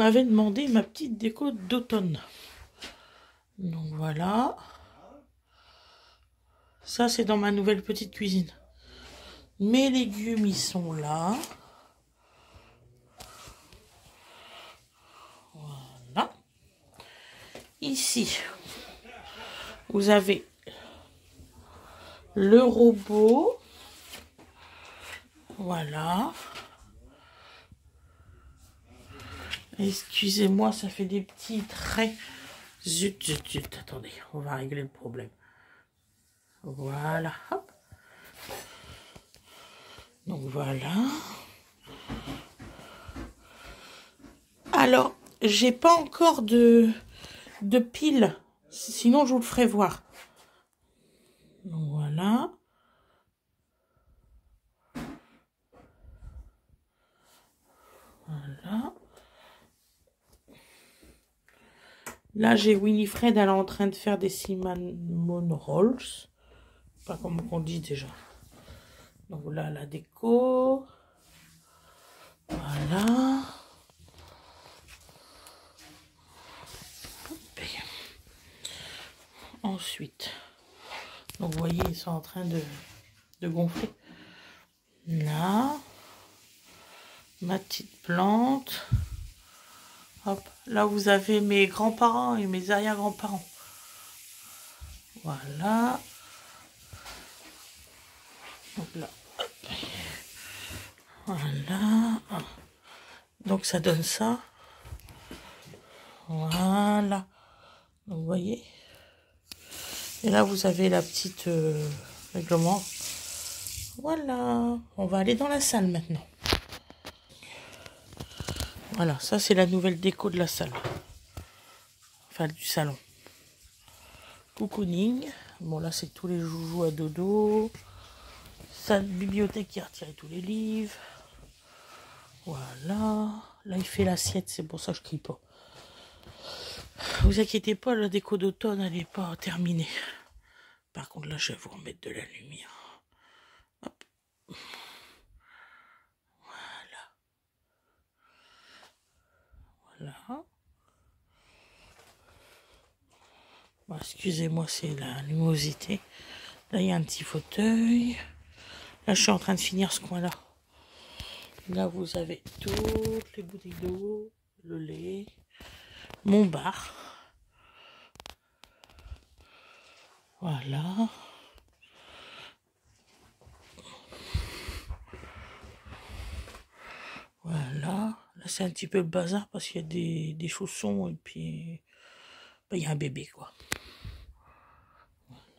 m'avez demandé ma petite déco d'automne. Donc voilà. Ça, c'est dans ma nouvelle petite cuisine. Mes légumes, ils sont là. Voilà. Ici, vous avez le robot. Voilà. Excusez-moi, ça fait des petits traits. Zut, zut, zut. Attendez, on va régler le problème. Voilà. Hop. Donc voilà. Alors, j'ai pas encore de pile. Sinon, je vous le ferai voir. Donc voilà. Voilà. Là, j'ai Winifred, elle est en train de faire des cinnamon rolls. Pas comment on dit déjà. Donc là, la déco. Voilà. Ensuite, donc vous voyez, ils sont en train de gonfler. Là, ma petite plante. Hop, là vous avez mes grands-parents et mes arrière-grands-parents. Voilà. Donc là, hop. Voilà. Donc ça donne ça. Voilà. Donc vous voyez. Et là vous avez la petite règlement. Voilà. On va aller dans la salle maintenant. Voilà, ça c'est la nouvelle déco de la salle. Enfin, du salon. Cocooning. Bon, là c'est tous les joujoux à dodo. Salle bibliothèque qui a retiré tous les livres. Voilà. Là il fait l'assiette, c'est pour ça que je crie pas. Vous inquiétez pas, la déco d'automne elle n'est pas terminée. Par contre là je vais vous remettre de la lumière. Hop. Voilà. Bon, excusez-moi, c'est la lumosité. Là, il y a un petit fauteuil. Là, je suis en train de finir ce coin-là. Là, vous avez toutes les bouteilles d'eau, le lait, mon bar. Voilà. Voilà. Là, c'est un petit peu le bazar parce qu'il y a des chaussons et puis ben, il y a un bébé, quoi.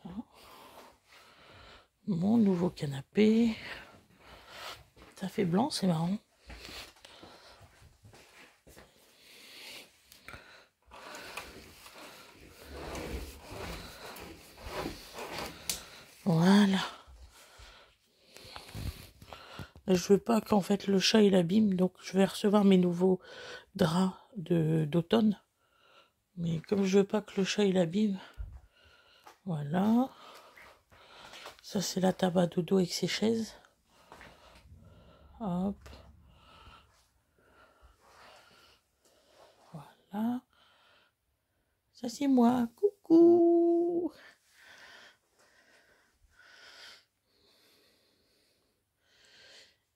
Voilà. Mon nouveau canapé. Ça fait blanc, c'est marrant. Voilà. Je veux pas qu'en fait le chat il abîme, donc je vais recevoir mes nouveaux draps d'automne. Mais comme je veux pas que le chat il abîme, voilà. Ça c'est la table à dodo avec ses chaises. Hop. Voilà. Ça c'est moi. Coucou.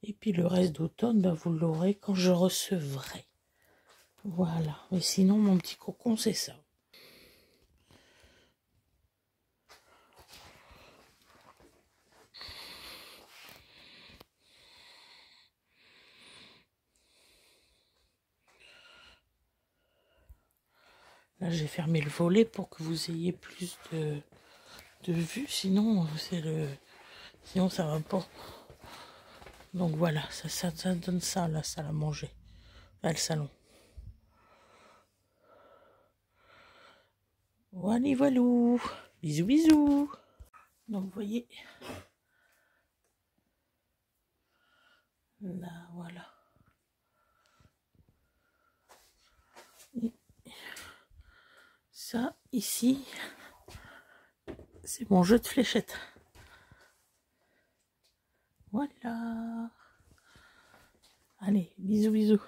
Et puis le reste d'automne, ben, vous l'aurez quand je recevrai. Voilà. Mais sinon, mon petit cocon, c'est ça. Là, j'ai fermé le volet pour que vous ayez plus de vue. Sinon, sinon, ça va pas. Donc voilà, ça donne ça, la salle à manger. Là, le salon. Voilà, voilou. Bisous, bisous. Donc, vous voyez. Là, voilà. Et ça, ici, c'est mon jeu de fléchettes. Voilà. Allez, bisous, bisous.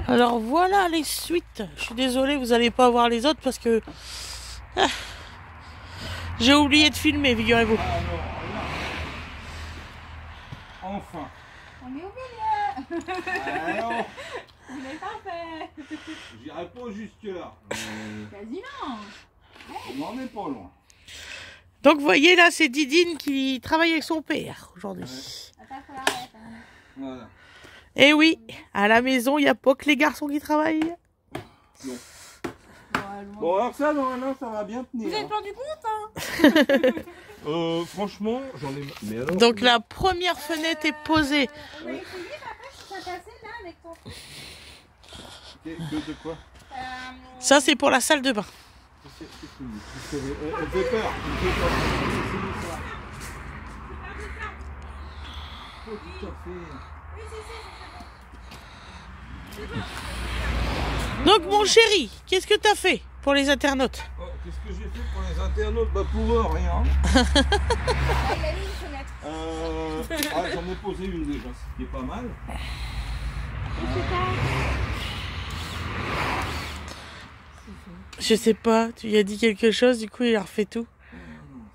Alors voilà les suites. Je suis désolée, vous n'allez pas voir les autres parce que j'ai oublié de filmer, figurez-vous. Ah non, enfin. On est au milieu. Alors, Vous l'avez pas fait. j'irai pas jusque là. Quasiment. On n'en est pas loin. Donc vous voyez là, c'est Didine qui travaille avec son père aujourd'hui. Attends, faut l'arrêter. Voilà. Et oui, à la maison, il n'y a pas que les garçons qui travaillent. Bon, alors ça, normalement, ça va bien tenir. Vous avez pas du compte, hein? Franchement, j'en ai... Mais alors, Donc la première fenêtre est posée. On va essayer, après, si ça passait là avec ton. de quoi? Ça, c'est pour la salle de bain. Elle fait peur. Elle fait peur. Oh, tout à fait. Donc mon chéri, qu'est-ce que tu as fait pour les internautes? Oh, qu'est-ce que j'ai fait pour les internautes? Bah pour eux, rien. Il a mis une fenêtre. J'en ai posé une déjà, ce qui est pas mal. Je sais pas, tu lui as dit quelque chose, du coup il a refait tout. Non,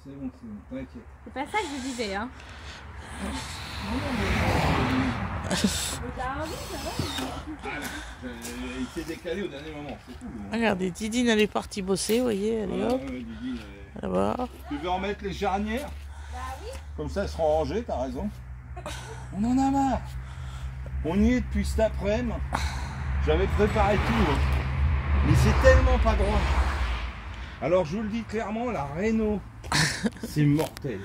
c'est bon, t'inquiète. C'est pas ça que je disais, hein. Il s'est décalé au dernier moment, c'est tout. Regardez, Didine elle est partie bosser, vous voyez, elle est hop, là-bas. Tu veux remettre les charnières? Bah oui. Comme ça, elles seront rangées, t'as raison. On en a marre. On y est depuis cet après-midi. J'avais préparé tout. Mais c'est tellement pas droit. Alors je vous le dis clairement, la réno, c'est mortel.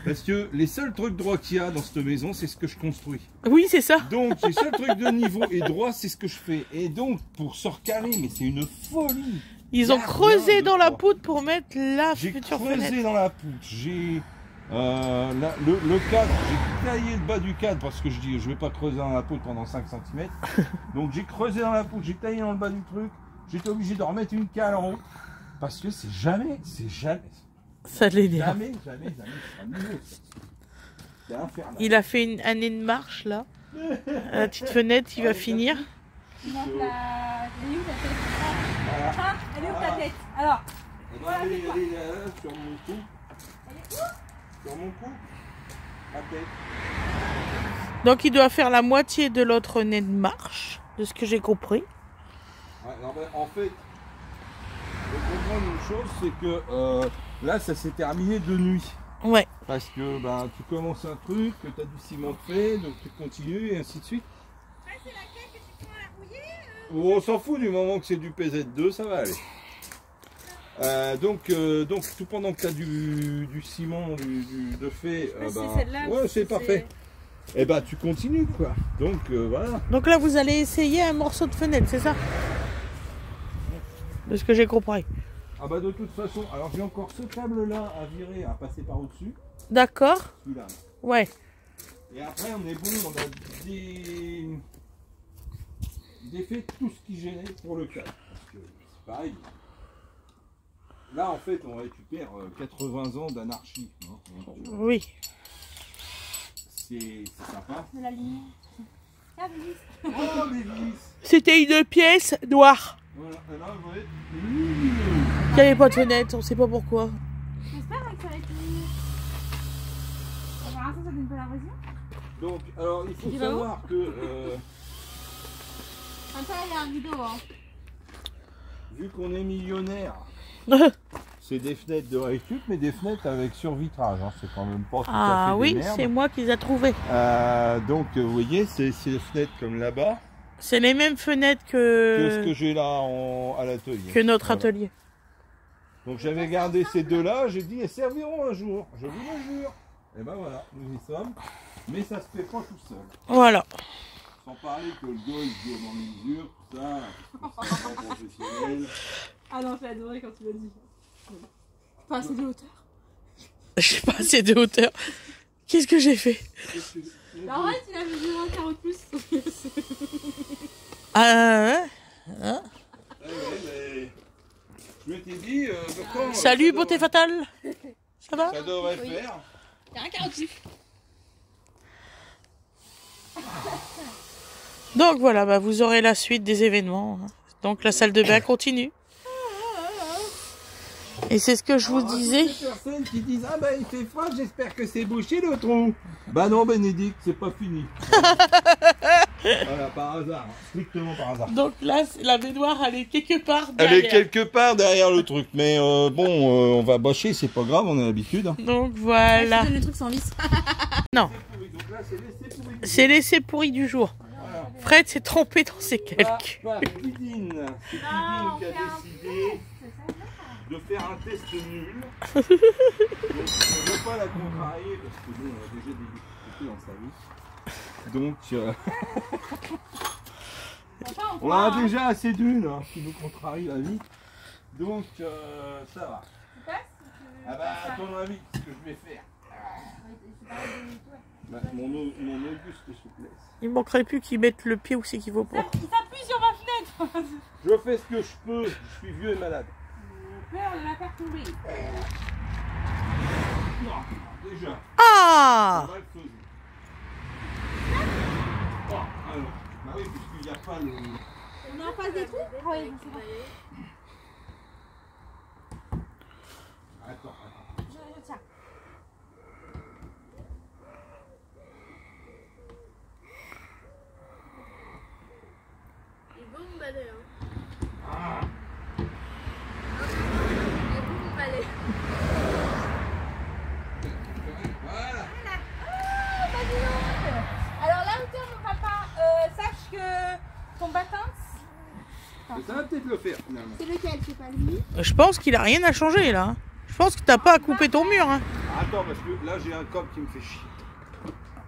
Parce que les seuls trucs droits qu'il y a dans cette maison, c'est ce que je construis. Oui, c'est ça. Donc les seuls trucs de niveau et droit, c'est ce que je fais. Et donc pour se recaler, mais c'est une folie. Ils ont creusé dans la poutre pour mettre la J'ai future creusé fenêtre. dans la poutre. J'ai le cadre, j'ai taillé le bas du cadre parce que je dis je vais pas creuser dans la poutre pendant 5 cm. Donc j'ai creusé dans la poutre, j'ai taillé dans le bas du truc. J'étais obligé de remettre une cale en haut parce que c'est jamais. Ça l'énerve. Jamais, c'est infernal. Il a fait une année de marche là. La petite fenêtre, il va finir. Tu montes la. Elle est où ta tête? Ah, elle est où ta tête? Alors. Voilà, Elle c'est est quoi? là, sur mon cou. Elle est où? Sur mon cou. La tête. Donc il doit faire la moitié de l'autre nez de marche, de ce que j'ai compris. Ouais, non, mais en fait, il faut comprendre une chose, c'est que là, ça s'est terminé de nuit. Ouais. Parce que ben, tu commences un truc, que tu as du ciment fait, donc tu continues et ainsi de suite. Ouais, c'est laquelle que tu prends à rouiller On s'en fout du moment que c'est du PZ2, ça va aller. Donc tout pendant que tu as du ciment, de fait, c'est ben, celle-là, ouais, c'est parfait. Et bah tu continues quoi. Donc voilà. Donc là vous allez essayer un morceau de fenêtre, c'est ça? De ce que j'ai compris. Ah bah de toute façon, alors j'ai encore ce câble là à virer, à passer par au-dessus. D'accord. Celui-là. Ouais. Et après on est bon, on a défait tout ce qui gênait pour le câble. Parce que c'est pareil. Là en fait on récupère 80 ans d'anarchie. Hein, donc, Oui. c'est sympa. De la lumière. Ah, vis. Oh les vis. C'était une pièce noire. Voilà, et là vous voyez. Il n'y avait pas de fenêtre, on sait pas pourquoi. J'espère que ça va être mieux. Pour l'instant, ça donne pas l'impression. Donc alors il faut Tu vas où? savoir que Comme ça, il y a un rideau. Hein. vu qu'on est millionnaire, c'est des fenêtres de récup, mais des fenêtres avec survitrage. Hein. C'est quand même pas tout à Ah fait oui, des merdes. c'est moi qui les ai trouvés. Donc vous voyez, c'est des fenêtres comme là-bas C'est les mêmes fenêtres que ce que, que j'ai là à l'atelier. que notre Voilà. atelier. Donc j'avais gardé ces deux-là, j'ai dit elles serviront un jour, je vous le jure. Et ben voilà, nous y sommes. Mais ça se fait pas tout seul. Voilà. Sans parler que le golf joue dans mesure, tout ça, c'est pas professionnel. Ah non, j'ai adoré quand tu l'as dit. Pas assez de hauteur. J'ai pas assez de hauteur. Qu'est-ce que j'ai fait? En vrai, tu l'as mesuré un carreau de plus. Ah, hein? Ouais, mais je m'étais dit, quand, Salut, ça beauté devrait- fatale. Ça va? Ça devrait Oui. faire. Il y a un carreau de plus. Donc voilà, bah, vous aurez la suite des événements. Donc la salle de bain continue. Et c'est ce que je vous disais. Il y a des personnes qui disent ah bah il fait froid, j'espère que c'est bouché le trou. Bah non Bénédicte, c'est pas fini. Voilà, par hasard, strictement par hasard. Donc là, la baignoire, elle est quelque part Elle derrière. est quelque part derrière le truc, mais bon, on va bâcher, c'est pas grave, on a l'habitude. Hein. Donc voilà. Le truc sans vis. Non, Donc là, c'est laissé pourri. c'est l'essai pourri du jour. Voilà. Fred s'est trompé dans ses calculs. Bah, Cuisine, c'est Cuisine qui a décidé de faire un test nul. Donc on ne veut pas la contrarier parce que bon, on a déjà des difficultés dans sa vie. Donc on en a déjà assez d'une hein, qui nous contrarie la vie. Donc ça va. Ah bah à ton avis, ce que je vais faire. Bah, mon auguste souplesse. Il manquerait plus qu'il mette le pied où c'est qu'il vaut pas. Il s'appuie sur ma fenêtre. Je fais ce que je peux, je suis vieux et malade. Peur de la faire tomber. Non, déjà, Ah! on va le faire. Oh, alors, bah oui, puisqu'il n'y a pas le... On est en face des trous? Oui, je sais pas. Attends. Je tiens. Il est bon mon balai hein. Ah, Il est bon mon balai. voilà. Alors là où t'es mon papa, sache que ton bâtin, Mais ça va peut-être le faire finalement. c'est lequel? C'est pas lui? Je pense qu'il a rien à changer là. Je pense que t'as pas à couper ton mur. Hein. Attends, parce que là j'ai un câble qui me fait chier.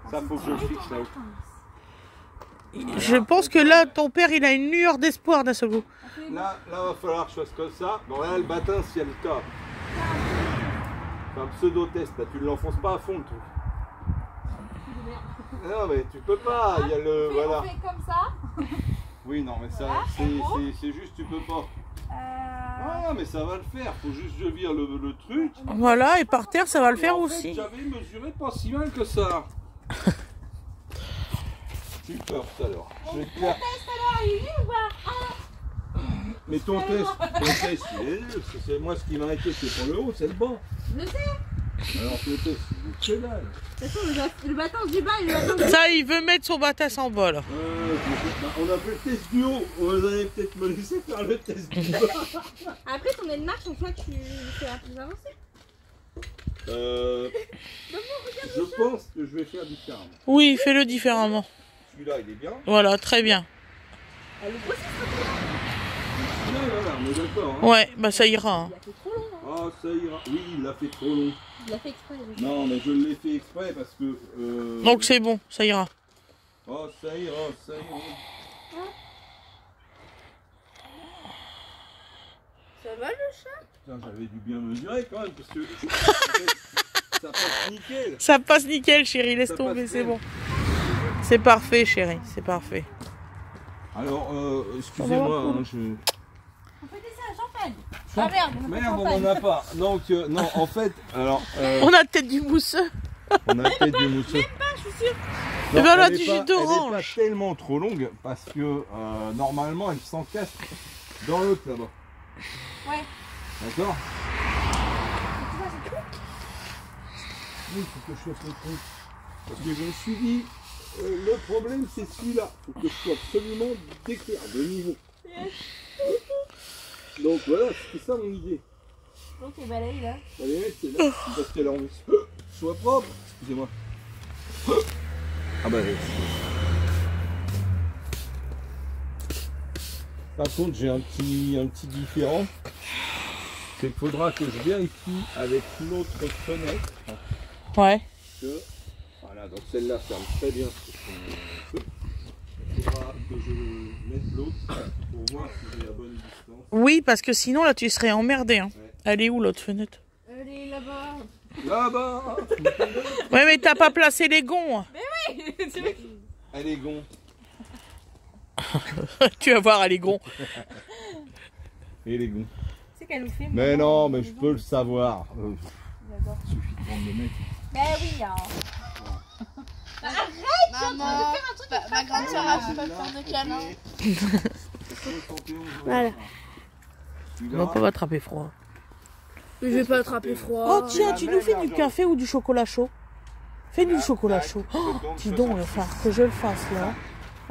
Ça faut que je le fixe là-haut. Je pense que là, ton père, il a une lueur d'espoir d'un seul coup. Là, va falloir que je fasse comme ça. Bon, là, le bâtin, s'il y a le câble. C'est un pseudo-test, là, tu ne l'enfonces pas à fond le truc. Non, mais tu peux pas, il y a le. Voilà. On fait comme ça. Oui, non, mais ça, Voilà, c'est juste, tu peux pas. Ah, mais ça va le faire, faut juste que je vire le truc. Voilà, et par terre, ça va le faire En fait, aussi. j'avais mesuré pas si mal que ça. Super, ça alors. Je vais te faire. Alors, il est ou pas? Mais ton test, il est nul, parce que c'est moi ce qui m'a inquiété, c'est pour le haut, c'est le bas. Je sais. Alors que le test, il est que dalle. De toute façon, le bâton du bas et le bâton du... Ça, il veut mettre son bâtisse en bas là. On a fait le test du haut, vous allez peut-être me laisser faire le test du bas. Après, ton aide marche, donc là, tu fais un plus avancé. Je pense que je vais faire différemment. Oui, fais-le différemment. Celui-là, il est bien. Voilà, très bien. Le processus, Celui-là, voilà, on est d'accord. Hein. Ouais, bah ça ira. Hein. il a fait trop long. Hein. Ah, ça ira. Oui, il l'a fait trop long. Il a fait exprès. Non, mais je l'ai fait exprès parce que... Donc c'est bon, ça ira. Oh, ça ira, ça ira. Ça va le chat? Putain, j'avais dû bien mesurer quand même, parce que ça passe nickel. Ça passe nickel, chérie, laisse Ça tomber, passe c'est bien. bon. C'est parfait, chérie, c'est parfait. Alors, excusez-moi, hein, je... On peut laisser un champagne. Ah merde, on a pas de Merde, on champagne. n'en a pas. Donc, non, en fait, alors... On a peut-être du mousseux. on a peut-être du mousseux. Je suis sûre. Eh ben, on a elle du est jus pas- d'orange. Elle n'est pas tellement trop longue, parce que, normalement, elle s'encasse dans l'autre, là-bas. Ouais. D'accord? Tu vois, c'est tout. Oui, il faut que je fasse le truc. Parce que je me suis dit, le problème c'est celui-là. Il faut que je sois absolument d'équerre, de niveau. Donc voilà, c'était ça mon idée. Donc, les balayes là. Allez, mettre, c'est là. Parce qu'elle a envie que ce soit propre. Excusez-moi. Ah bah oui. Par contre, j'ai un petit différent. C'est qu'il faudra que je vérifie avec l'autre fenêtre. Ouais. Que, voilà, donc celle-là ferme très bien sur son feu. Il faudra que je mette l'autre pour voir si j'ai la bonne distance. Oui, parce que sinon, là, tu serais emmerdé. Hein. Ouais. Elle est où, l'autre fenêtre? Elle est là-bas. Là-bas. Ouais, mais t'as pas placé les gonds. C'est vrai. Elle est gon. Tu vas voir, elle est gond. Et les gonds. C'est qu'elle nous fait. Mais non, mais je peux le savoir. J'adore. Il suffit de prendre le mec. Mais oui, hein. Maman, ma grande soeur a fait pas faire de câlin. Voilà. On va pas attraper froid. Mais je vais pas attraper froid. Oh tiens, tu nous fais du café ou du chocolat chaud? Fais du chocolat chaud. Oh, dis donc, il va falloir que je le fasse là.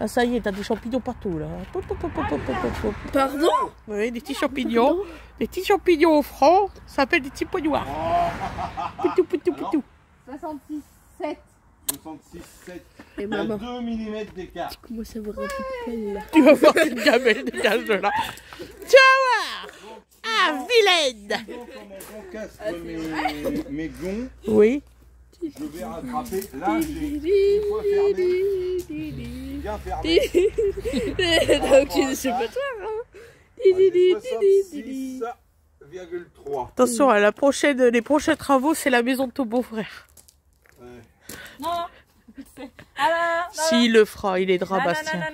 Ah, ça y est, t'as des champignons partout là. Pardon? Oui, des petits champignons. Des petits champignons au front. Ça s'appelle des petits pois noirs. Poutou, poutou, poutou. 66, 7. 66, 7. Et Il y a maman. 2 mm d'écart. Comment ça va rappeler là? Tu vas voir une gamelle, dégage de là. Tu vas voir. Ah, vilaine. Donc, comment j'encastre mes gonds, Oui. je vais rattraper. Là, j'ai une fois fermé. Bien fermé. Donc tu ne sais pas toi, hein? 66,3. Attention, à les prochains travaux, c'est la maison de ton beau-frère. Non. Alors, S'il le fera, il aidera non, Bastien. non,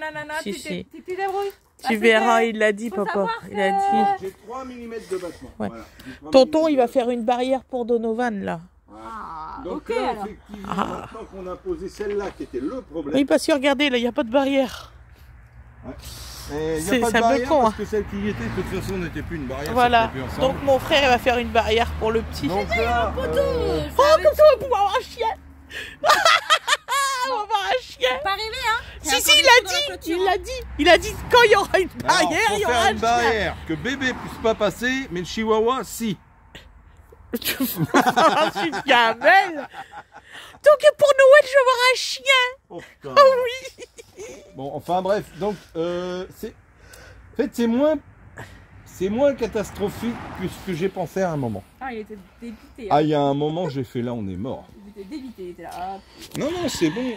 Si, tu si. tu te débrouilles. Tu verras, il l'a dit, faut papa. savoir Il a dit. J'ai 3 mm de battement. Ouais. Voilà. J'ai 3 Tonton, mm il va de faire une barrière pour Donovan, là. Ah, Donc ok là, alors. effectivement, Ah. maintenant qu'on a posé celle-là qui était le problème, Oui, parce que regardez, là, il n'y a pas de barrière. il n'y c'est a pas de un peu barrière con, parce hein. que celle qui y était, de toute façon, n'était plus une barrière. Voilà. ça fait plus Donc, ensemble. mon frère, il va faire une barrière pour le petit. Donc là, Oh, comme ça, on va pouvoir avoir un chien. On va avoir un chien. Pas arrivé, hein. Si, si, il a dit. Il a dit quand il y aura une alors, barrière, faut il y aura faire un une chien. barrière que bébé puisse pas passer, mais le chihuahua, si. Tu vas avoir une gamelle. Donc, pour Noël, je vais avoir un chien. Oh, putain. Oh oui. Bon, enfin bref, donc c'est, en fait, c'est moins catastrophique que ce que j'ai pensé à un moment. Ah, il était débité. Ah, il y a un moment, j'ai fait là, on est mort. Il était débité, il était là. Ah, Non, non, c'est bon.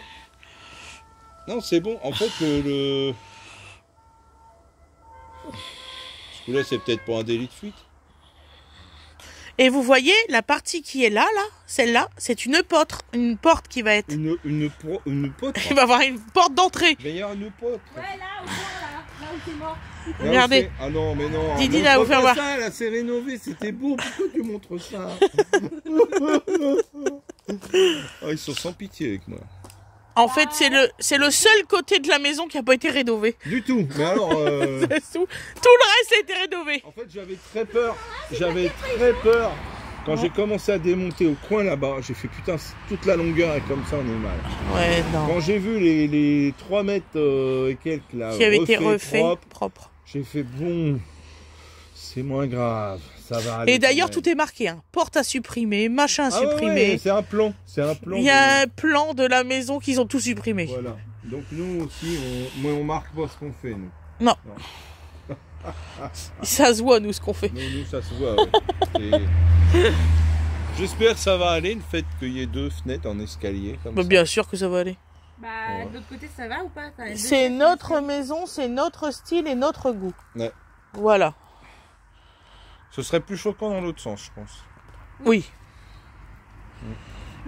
Non, c'est bon. En fait, le... Ce coup-là, c'est peut-être pour un délit de fuite. Et vous voyez, la partie qui est là, celle-là, c'est une porte qui va être. Une pote. Il va avoir une porte d'entrée. Il va y avoir une pote. ouais, là, au fond, là où t'es mort. Là, Regardez. c'est- Ah non, mais non. Didi, montre là, vous pas faire voir. ça, là, c'est rénové, c'était beau. Pourquoi tu montres ça? Oh, ils sont sans pitié avec moi. En fait, c'est le seul côté de la maison qui n'a pas été rénové. Du tout. Mais alors... C'est tout le reste a été rénové. En fait, j'avais très peur. Quand j'ai commencé à démonter au coin là-bas, j'ai fait putain, toute la longueur est comme ça, on est mal. Ouais, non. Quand j'ai vu les 3 mètres et quelques là, Qui avait été refait propre, j'ai fait bon, c'est moins grave, ça va aller. Et d'ailleurs, tout est marqué, hein. Porte à supprimer, machin à supprimer. c'est un plan, Il y a un plan de la maison qu'ils ont tout supprimé. Voilà. Donc nous aussi, on marque pas ce qu'on fait, nous. Non. Ça se voit, nous, ce qu'on fait. Nous, ça se voit. Ouais. J'espère que ça va aller, le fait qu'il y ait 2 fenêtres en escalier comme Bah, ça. bien sûr que ça va aller. Bah, Ouais. de l'autre côté, ça va ou pas? T'as les deux C'est chaises, notre maison, c'est notre style et notre goût. Ouais. Voilà. Ce serait plus choquant dans l'autre sens, je pense. Oui.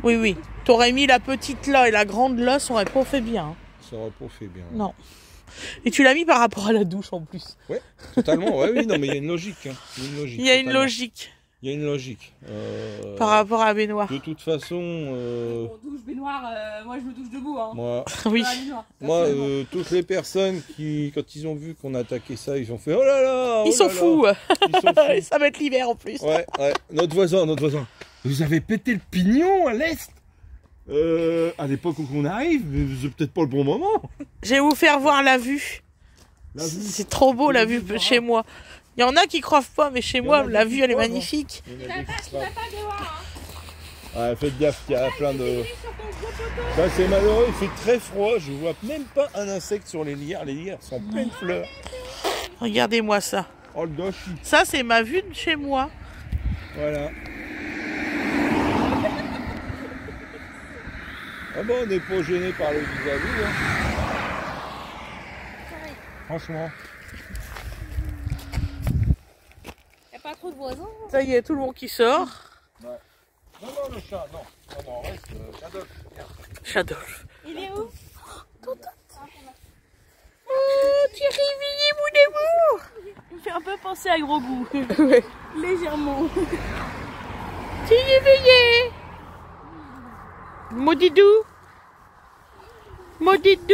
Oui, oui. T'aurais mis la petite là et la grande là, ça aurait pas fait bien. Hein. Ça aurait pas fait bien. Non. Et tu l'as mis par rapport à la douche en plus. Ouais, totalement. Ouais, oui, non, mais il y a une logique. Hein. Il y a une totalement. logique Il y a une logique. par rapport à baignoire. De toute façon, Bon, douche baignoire, moi je me douche debout. Hein. moi, Oui. Dans la baignoire, moi personnellement. toutes les personnes qui, quand ils ont vu qu'on attaquait ça, ils ont fait oh là là. Ils sont fous. Ils sont fous. Ça va être l'hiver en plus. Ouais, ouais. Notre voisin. Vous avez pété le pignon à l'est. À l'époque où on arrive, mais c'est peut-être pas le bon moment. Je vais vous faire voir la vue. La vue. C'est trop beau la vue chez moi. Il y en a qui croient pas, mais chez Il y en moi, a la qui vue, elle est croient, magnifique. Il y en a des qui Tu se vas pas devoir, hein. Ouais, faites gaffe, il y a plein de... Sur ton gros poteau. Ça c'est malheureux, il fait très froid, je vois même pas un insecte sur les lierres sont pleines de fleurs. Regardez-moi ça. Oh le gâchis, Ça, c'est ma vue de chez moi. voilà. Ah bon, on n'est pas gêné par le vis-à-vis, hein. Franchement. Y'a pas trop de voisins. Ça y est, tout le monde qui sort. Non, le chat, non, reste, Shadow. J'adore. Il est où? Oh, tu es réveillé, mon amour. Il me fait un peu penser à Gros Goût. Ouais. Légèrement. Tu es réveillé. Mon didou. Mon Didou.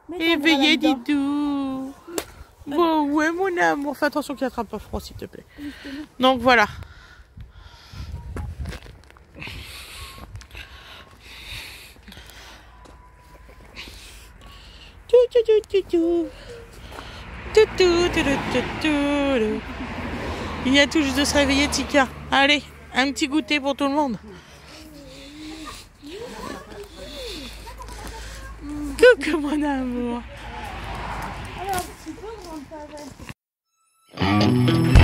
Mets ton bras Éveillé là-dedans. Didou. Bon, ouais, mon amour. Fais attention qu'il attrape pas froid, s'il te plaît. Donc voilà. Il vient tout juste de se réveiller, Tika. Allez, un petit goûter pour tout le monde. Coucou mon amour. Alors, tu peux rentrer avec.